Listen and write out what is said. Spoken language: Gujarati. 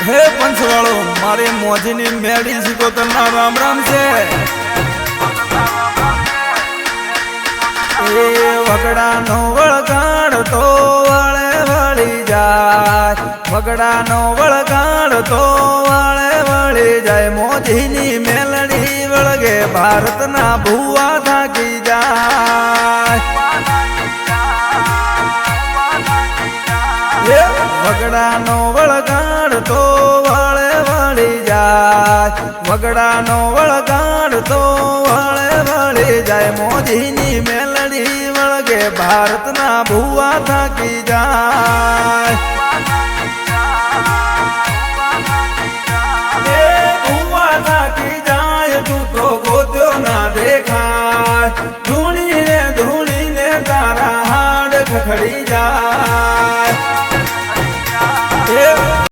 હે પંચવાળો મારી મોજીની મેળી સિકોતરના રામ રામ છે એ વગડાનો વળગાડ તો વાળે વળી જાય વગડાનો વળગાડ તો વાળે વળી જાય મોજીની મેલડી વળગે ભારતના ભુવા થાકી જાય વગડાનો વળગાડ તો વાળે વળી જાય વગડાનો વળગાડ તો વાળે વળી જાય મોજીની મેલડી વળગે ભારતના ભુવા થાકી જાય